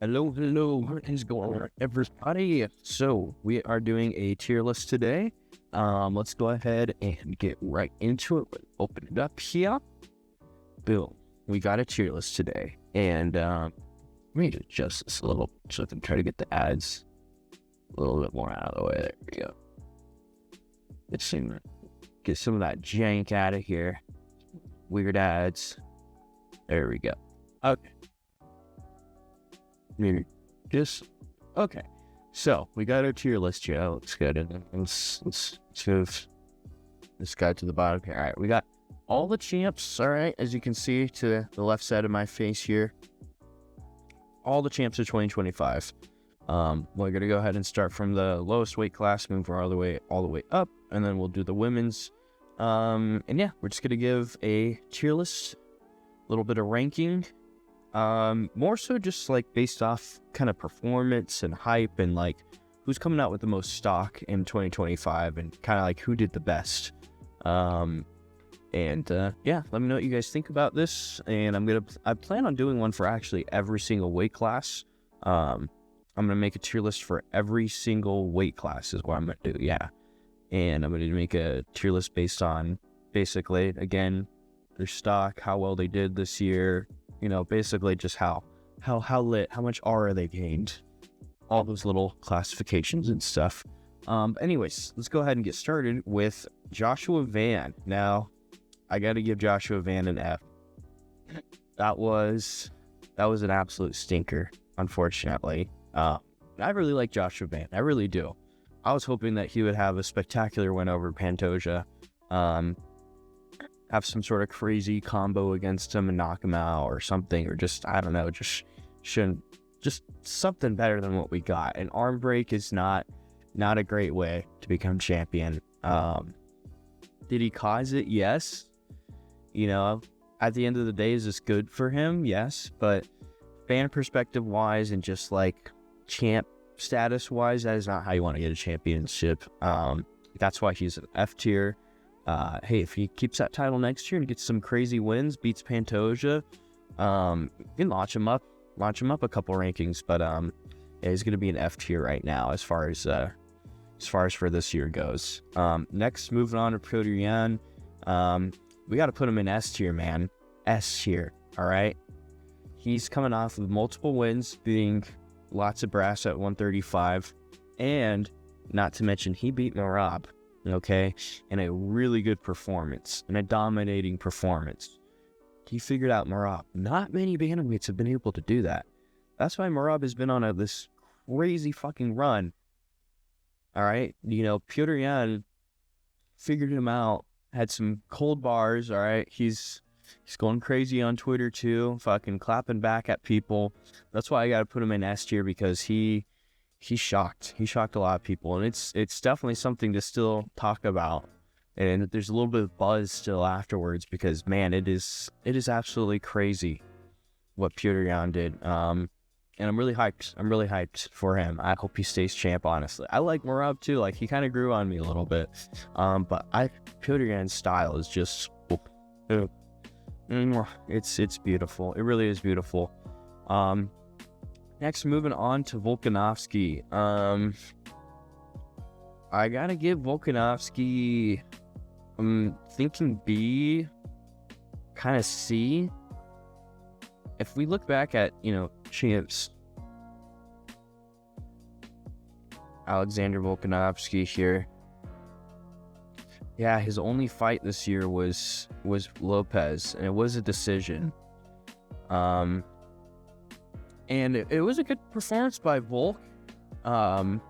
Hello, what is going on, everybody? So, we are doing a tier list today. Let's go ahead and get right into it. Open it up here. Boom. We got a tier list today. And, let me adjust this a little so I can try to get the ads a little bit more out of the way. There we go. Get some of that jank out of here. Weird ads. There we go. Okay. Maybe okay. So we got our tier list here. That looks good. And let's move this guy to the bottom here. All right, we got all the champs. All right, as you can see to the left side of my face here, all the champs of 2025. We're gonna go ahead and start from the lowest weight class, move all the way up, and then we'll do the women's. And yeah, we're just gonna give a tier list, a little bit of ranking. More so just like based off kind of performance and hype and like who's coming out with the most stock in 2025 and kind of like who did the best. Yeah, let me know what you guys think about this. And I plan on doing one for actually every single weight class. I'm gonna make a tier list for every single weight class is what I'm gonna do. Yeah, and I'm gonna make a tier list based on basically again their stock, how well they did this year. You know, basically just how much aura they gained, all those little classifications and stuff. Anyways, let's go ahead and get started with Joshua Van. Now, I got to give Joshua Van an F. That was an absolute stinker, unfortunately. I really like Joshua Van. I really do. I was hoping that he would have a spectacular win over Pantoja. Have some sort of crazy combo against him and knock him out or something, or just, I don't know, just something better than what we got. An arm break is not a great way to become champion. Did he cause it? Yes. You know, at the end of the day, is this good for him? Yes. But fan perspective wise and just like champ status wise, that is not how you want to get a championship. That's why he's an F tier. Hey, if he keeps that title next year and gets some crazy wins, beats Pantoja, you can launch him up a couple rankings. But yeah, he's gonna be an F tier right now as far as for this year goes. Next, moving on to Petr Yan, we got to put him in S tier, man. S tier. All right. He's coming off of multiple wins, beating lots of brass at 135, and not to mention he beat Merab. Okay, and a really good performance, and a dominating performance. He figured out Merab. Not many bantamweights have been able to do that. That's why Merab has been on this crazy fucking run. All right, you know, Petr Yan figured him out, had some cold bars. All right, he's going crazy on Twitter too, fucking clapping back at people. That's why I got to put him in S tier, because he shocked a lot of people, and it's definitely something to still talk about, and there's a little bit of buzz still afterwards, because man, it is absolutely crazy what Petr Yan did. And I'm really hyped for him. I hope he stays champ, honestly. I like Merab too, like he kind of grew on me a little bit, but Petr Yan's style is just it's beautiful. It really is beautiful. Next, moving on to Volkanovski. I gotta give Volkanovski, I'm thinking B, kind of C. If we look back at, you know, champs, Alexander Volkanovski here. Yeah, his only fight this year was Lopez, and it was a decision. And it was a good performance by Volk, and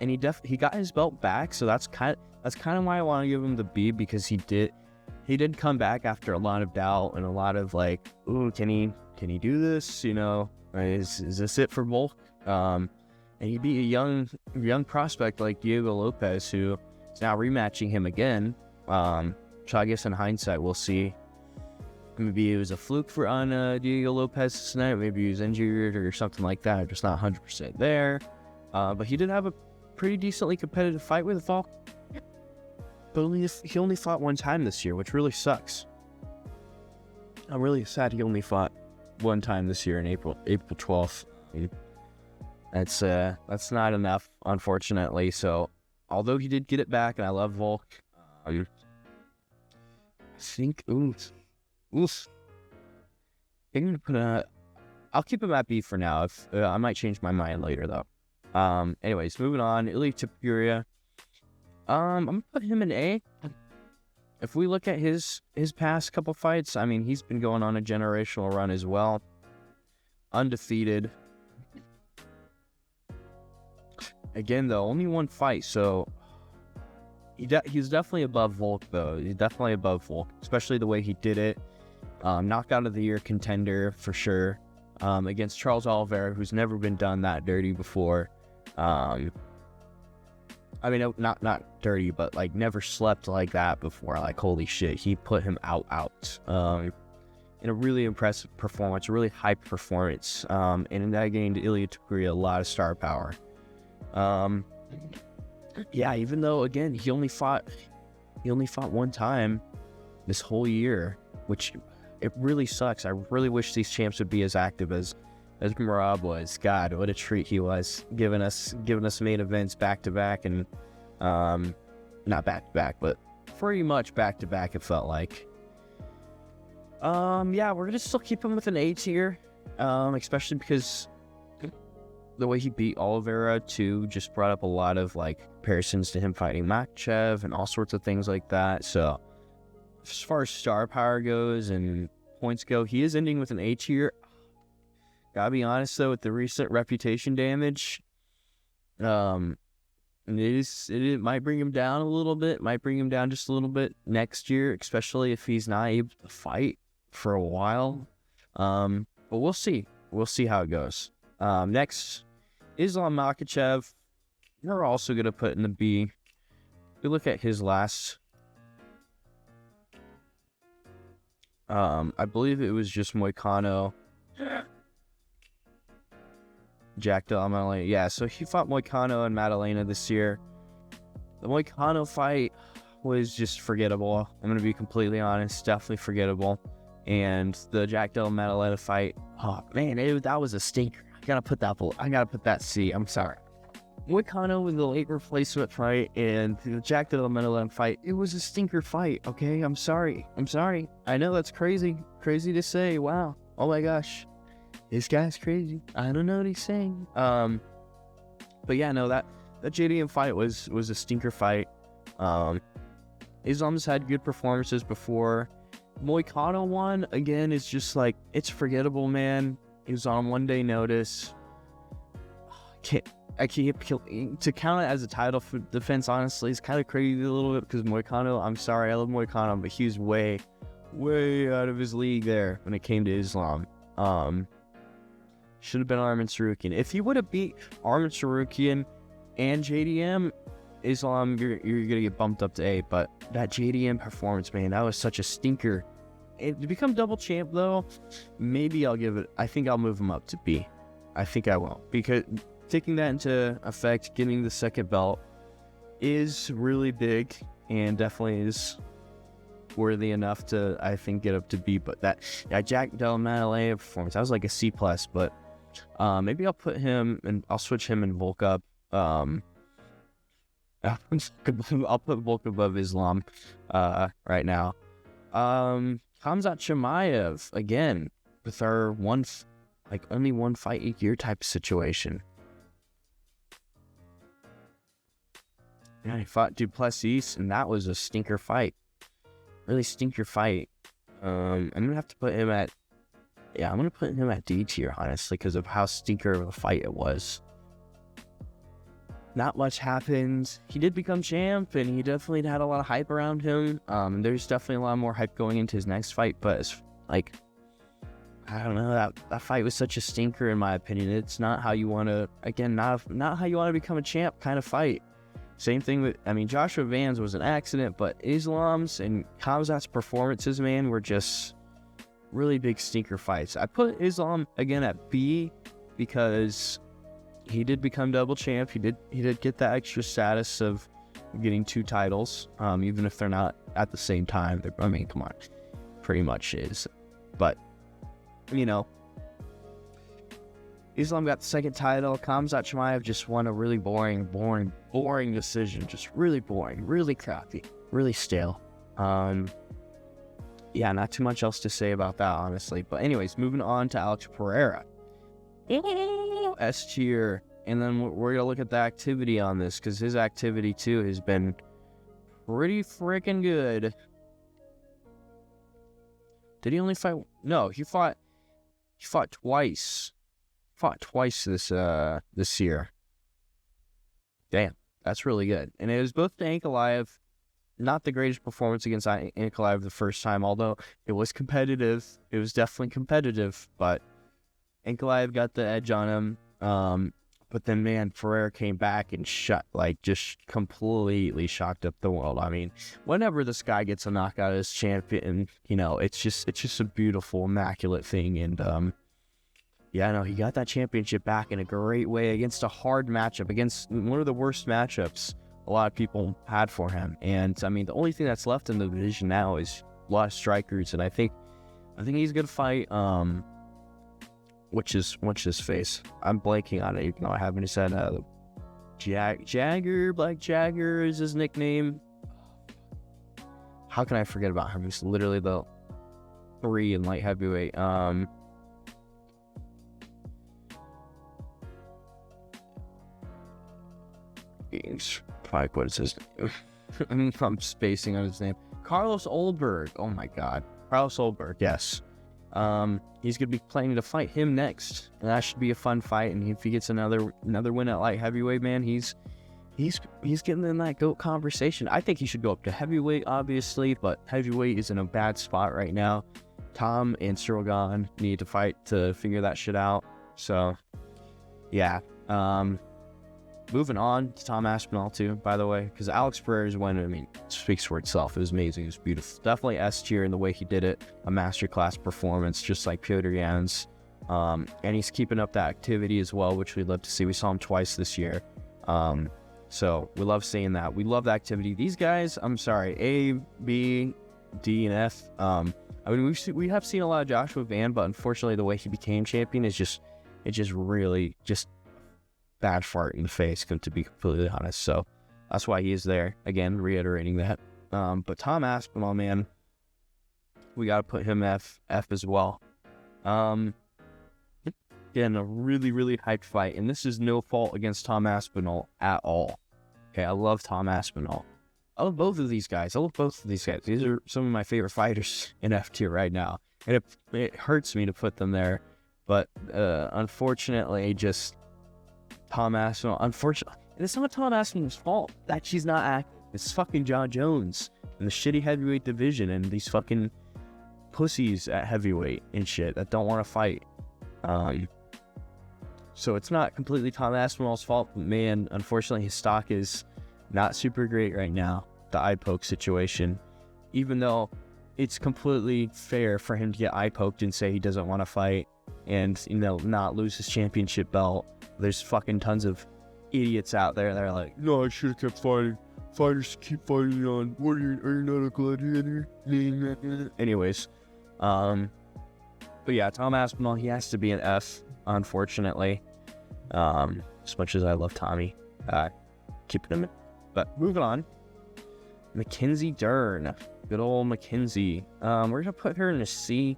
he got his belt back. So that's kind of why I want to give him the B, because he did come back after a lot of doubt and a lot of like, ooh, can he do this? You know, is this it for Volk? And he beat a young prospect like Diego Lopez, who is now rematching him again. So I guess in hindsight, we'll see. Maybe it was a fluke on Diego Lopez tonight. Maybe he was injured or something like that. I'm just not 100% there. But he did have a pretty decently competitive fight with Volk. But he only fought one time this year, which really sucks. I'm really sad he only fought one time this year in April 12th. That's not enough, unfortunately. So, although he did get it back, and I love Volk, I think oof. I'm gonna put I'll keep him at B for now. If I might change my mind later though. Anyways, moving on. Ilia Topuria. I'm gonna put him in A. If we look at his past couple fights, I mean, he's been going on a generational run as well. Undefeated. Again, though, only one fight, so he's definitely above Volk, though. He's definitely above Volk, especially the way he did it. Knockout of the year contender for sure. Against Charles Oliveira, who's never been done that dirty before. I mean, not dirty, but like never slept like that before. Like, holy shit, he put him out. In a really impressive performance, a really hyped performance. And in that gained Ilia Topuria a lot of star power. Yeah, even though again he only fought one time this whole year, which it really sucks. I really wish these champs would be as active as Merab was. God, what a treat he was, giving us main events back to back, and not back to back, but pretty much back to back. It felt like. Yeah, we're gonna still keep him with an A tier, especially because the way he beat Oliveira too just brought up a lot of like comparisons to him fighting Makhachev and all sorts of things like that. So as far as star power goes and points go, he is ending with an A tier. Gotta be honest though, with the recent reputation damage, it might bring him down a little bit. Might bring him down just a little bit next year, especially if he's not able to fight for a while. But we'll see. We'll see how it goes. Next, Islam Makhachev. We're also gonna put in the B. If we look at his last, I believe it was just Moicano, Jack Della Maddalena. Yeah, so he fought Moicano and Maddalena this year. The Moicano fight was just forgettable. I'm gonna be completely honest, definitely forgettable. And the Jack Della Maddalena fight, oh man, that was a stinker. I gotta put that C. I'm sorry. Moicano was the late replacement fight, and the Jack Della Maddalena fight, it was a stinker fight. Okay, I'm sorry. I know that's crazy to say. Wow. Oh my gosh. This guy's crazy. I don't know what he's saying. But yeah, no, that JDM fight was a stinker fight. Islam's had good performances before. Moicano one, again, is just like, it's forgettable, man. He was on 1 day notice. I can't to count it as a title defense, honestly, it's kind of crazy a little bit because Moicano, I'm sorry, I love Moicano, but he was way out of his league there when it came to Islam. Should have been Arman Sarukian. If he would have beat Arman Sarukian and JDM, Islam, you're gonna get bumped up to A. But that JDM performance, man, that was such a stinker. To become double champ though, maybe I think I'll move him up to B. I think I will, because taking that into effect, getting the second belt is really big and definitely is worthy enough to, I think, get up to B. But that Jack Della Maddalena performance, that was like a C+, but maybe I'll put him and I'll switch him and Volk up. I'll put Volk above Islam right now. Khamzat Chimaev, again, with our only one fight a year type of situation. Yeah, he fought Duplessis, and that was a stinker fight. Really stinker fight. I'm gonna have to put him at, I'm gonna put him at D tier, honestly, because of how stinker of a fight it was. Not much happened. He did become champ, and he definitely had a lot of hype around him. There's definitely a lot more hype going into his next fight, but it's like, I don't know, that fight was such a stinker in my opinion. It's not how you want to, again, not how you want to become a champ kind of fight. Same thing with, Joshua Van's was an accident, but Islam's and Khamzat's performances, man, were just really big stinker fights. I put Islam again at B because he did become double champ. He did get that extra status of getting 2 titles, even if they're not at the same time. Come on, pretty much is. But Islam got the second title. Khamzat Chimaev just won a really boring decision. Just really boring, really crappy, really stale. Yeah, not too much else to say about that, honestly. But anyways, moving on to Alex Pereira. S tier. And then we're going to look at the activity on this, because his activity, too, has been pretty freaking good. Did he only fight? No, he fought twice. Fought twice this year. Damn, that's really good. And it was both to Ankalaev. Not the greatest performance against Ankalaev the first time, although it was competitive. It was definitely competitive, but Ankalaev got the edge on him. But then, man, Pereira came back and just completely shocked up the world. I mean, whenever this guy gets a knockout as champion, it's just a beautiful, immaculate thing. And yeah, no, he got that championship back in a great way against a hard matchup, against one of the worst matchups a lot of people had for him. And I mean, the only thing that's left in the division now is a lot of strikers, and I think he's gonna fight what's his face? I'm blanking on it, even though I haven't said Jagger, Black Jagger is his nickname. How can I forget about him? He's literally the 3 in light heavyweight. What is his name? I'm spacing on his name. Carlos Olberg. Oh my god. Carlos Olberg, yes. He's gonna be planning to fight him next. And that should be a fun fight. And if he gets another win at light heavyweight, man, he's getting in that GOAT conversation. I think he should go up to heavyweight, obviously, but heavyweight is in a bad spot right now. Tom and Strogan need to fight to figure that shit out. So yeah. Moving on to Tom Aspinall, too, by the way, because Alex Pereira's win, I mean, speaks for itself. It was amazing. It was beautiful. Definitely S tier in the way he did it. A masterclass performance, just like Piotr Jan's. And he's keeping up that activity as well, which we'd love to see. We saw him twice this year. So we love seeing that. We love the activity. These guys, I'm sorry, A, B, D, and F. I mean, we have seen a lot of Joshua Van, but unfortunately, the way he became champion is just really bad fart in the face, to be completely honest. So that's why he is there. Again, reiterating that. But Tom Aspinall, man, we got to put him F as well. Again, a really, really hyped fight. And this is no fault against Tom Aspinall at all. Okay, I love Tom Aspinall. I love both of these guys. These are some of my favorite fighters in F tier right now. And it hurts me to put them there. But unfortunately, just Tom Aspinall, unfortunately, and it's not Tom Aspinall's fault that she's not active. It's fucking John Jones and the shitty heavyweight division and these fucking pussies at heavyweight and shit that don't want to fight. So it's not completely Tom Aspinall's fault, but man, unfortunately, his stock is not super great right now. The eye poke situation, even though it's completely fair for him to get eye poked and say he doesn't want to fight and not lose his championship belt. There's fucking tons of idiots out there that are like, no, I should have kept fighting. Fighters keep fighting on. What are you not a gladiator? Anyways, but yeah, Tom Aspinall, he has to be an F, unfortunately. As much as I love Tommy, keeping him. But moving on, Mackenzie Dern, good old Mackenzie. We're gonna put her in a C.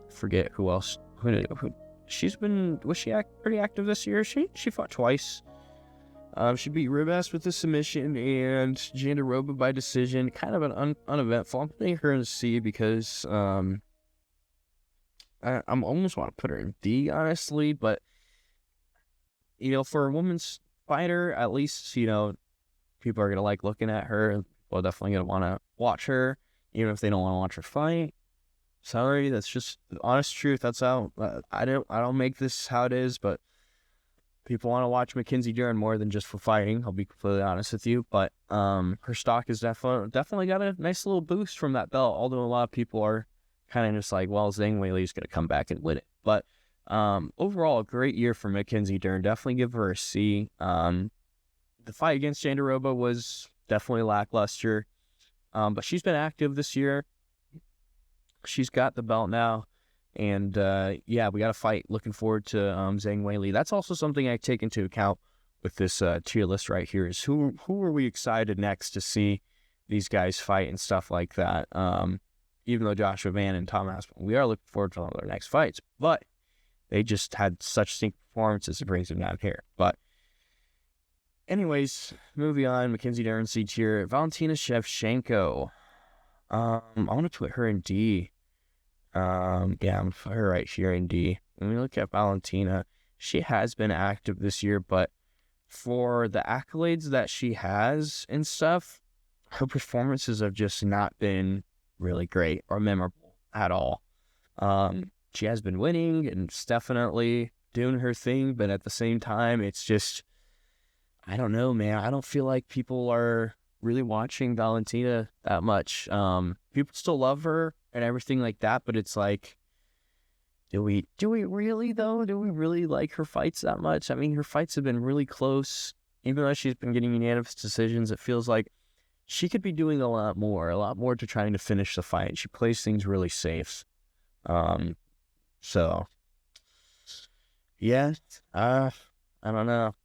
Forget who else. Was she pretty active this year? She fought twice. She beat Ribas with a submission and Jandiroba by decision. Kind of an uneventful. I'm putting her in a C because I almost want to put her in D, honestly. But for a woman's fighter, at least people are gonna like looking at her. People are definitely gonna want to watch her, even if they don't want to watch her fight. Sorry, that's just the honest truth. That's how I don't make this how it is, but people want to watch Mackenzie Dern more than just for fighting. I'll be completely honest with you, but her stock is definitely got a nice little boost from that belt. Although a lot of people are kind of just like, well, Zhang Weili's gonna come back and win it. But overall, a great year for Mackenzie Dern. Definitely give her a C. The fight against Jandiroba was definitely lackluster, but she's been active this year. She's got the belt now, And yeah, we got a fight. Looking forward to Zhang Weili. That's also something I take into account with this tier list right here, is who are we excited next to see these guys fight and stuff like that. Even though Joshua Van and Tom Aspinall, we are looking forward to all their next fights, but they just had such stink performances, it brings them down here. But anyways, moving on, Mackenzie Dern C tier, Valentina Shevchenko. I want to put her in D. Yeah, I'm going to put her right here in D. When we look at Valentina, she has been active this year, but for the accolades that she has and stuff, her performances have just not been really great or memorable at all. She has been winning and it's definitely doing her thing, but at the same time, it's just, I don't know, man. I don't feel like people are really watching Valentina that much. People still love her and everything like that, but it's like, do we really though? Do we really like her fights that much? I mean, her fights have been really close. Even though she's been getting unanimous decisions, it feels like she could be doing a lot more to trying to finish the fight. She plays things really safe. So yeah, I don't know.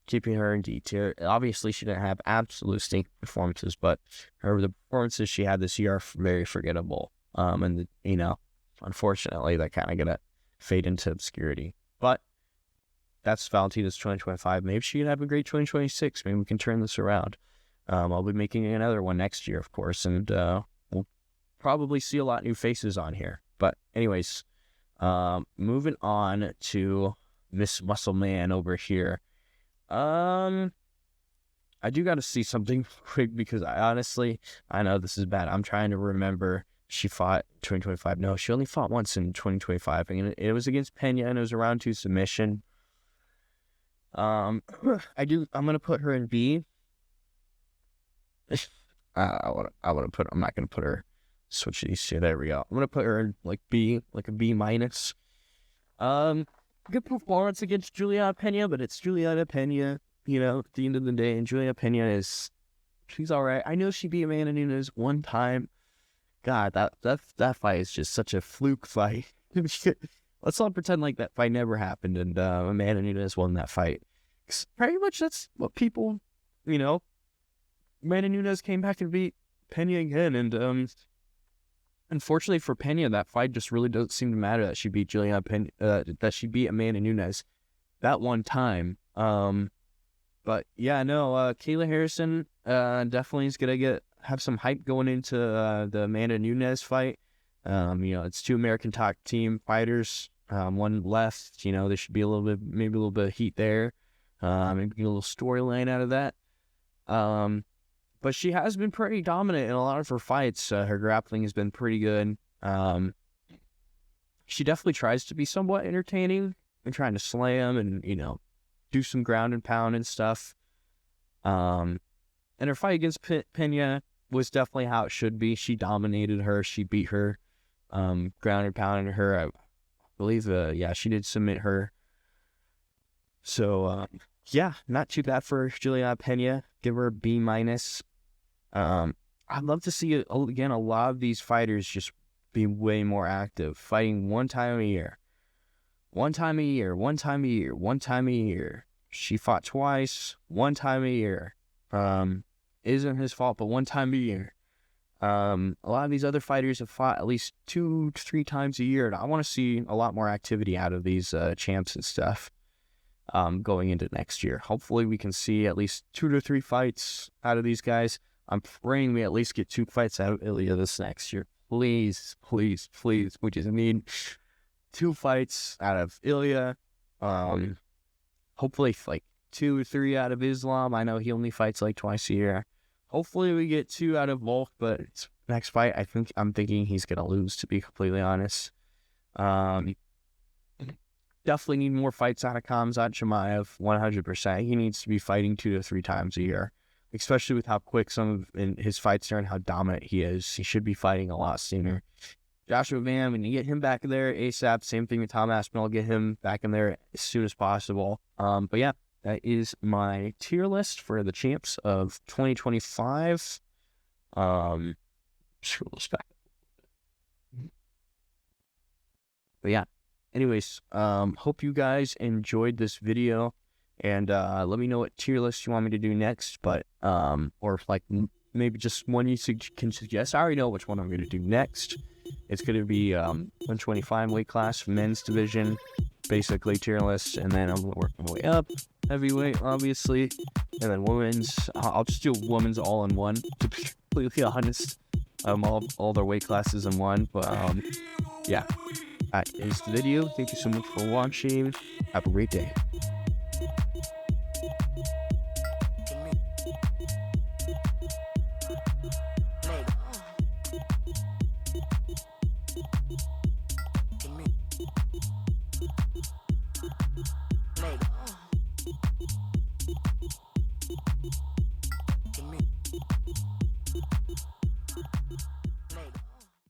Keeping her in D tier. Obviously, she didn't have absolute stink performances, but the performances she had this year are very forgettable. And unfortunately, that kind of gonna fade into obscurity. But that's Valentina's 2025. Maybe she can have a great 2026. Maybe we can turn this around. I'll be making another one next year, of course, and we'll probably see a lot of new faces on here. But anyways, moving on to Miss Muscle Man over here. I do got to see something quick because I know this is bad. I'm trying to remember. She fought 2025. No, she only fought once in 2025, and it was against Pena, and it was a round 2 submission. I'm gonna put her in B. I'm not gonna put her. Switch these two. There we go. I'm gonna put her in like B, like a B minus. Good performance against Juliana Pena, but it's Juliana Pena, at the end of the day, and Juliana Pena she's all right. I know she beat Amanda Nunes one time. God, that fight is just such a fluke fight. Let's not pretend like that fight never happened and Amanda Nunes won that fight. Pretty much that's what people, Amanda Nunes came back and beat Pena again, and unfortunately for Pena, that fight just really doesn't seem to matter that she beat Juliana Pena, that she beat Amanda Nunes that one time. But yeah, no, Kayla Harrison definitely is gonna have some hype going into the Amanda Nunes fight. It's 2 American top team fighters, one left. There should be maybe a little bit of heat there. Maybe a little storyline out of that. But she has been pretty dominant in a lot of her fights. Her grappling has been pretty good. She definitely tries to be somewhat entertaining and trying to slam and, do some ground and pound and stuff. And her fight against Pena was definitely how it should be. She dominated her. She beat her, ground and pounded her. I believe, she did submit her. So, yeah, not too bad for Juliana Pena. Give her a B minus. I'd love to see, again, a lot of these fighters just be way more active, fighting one time a year. She fought twice, one time a year. Isn't his fault, but one time a year. A lot of these other fighters have fought at least 2 to 3 times a year, and I want to see a lot more activity out of these champs and stuff going into next year. Hopefully we can see at least 2 to 3 fights out of these guys. I'm praying we at least get 2 fights out of Ilya this next year. Please. We just need 2 fights out of Ilya. Hopefully like 2 or 3 out of Islam. I know he only fights like twice a year. Hopefully we get 2 out of Volk, but next fight I'm thinking he's gonna lose, to be completely honest. Definitely need more fights out of Khamzat Chimaev, 100%. He needs to be fighting 2 to 3 times a year, especially with how quick some of his fights are and how dominant he is. He should be fighting a lot sooner. Joshua Van, when you get him back in there ASAP, same thing with Tom Aspinall, get him back in there as soon as possible. But yeah, that is my tier list for the champs of 2025. But yeah, anyways, hope you guys enjoyed this video, and let me know what tier list you want me to do next, but or if like maybe just one you can suggest. I already know which one I'm going to do next. It's going to be 125 weight class, men's division, basically tier list, and then I'm working my way up, heavyweight, obviously, and then women's. I'll just do women's all in one, to be completely honest. All their weight classes in one, but yeah, that is the video. Thank you so much for watching. Have a great day.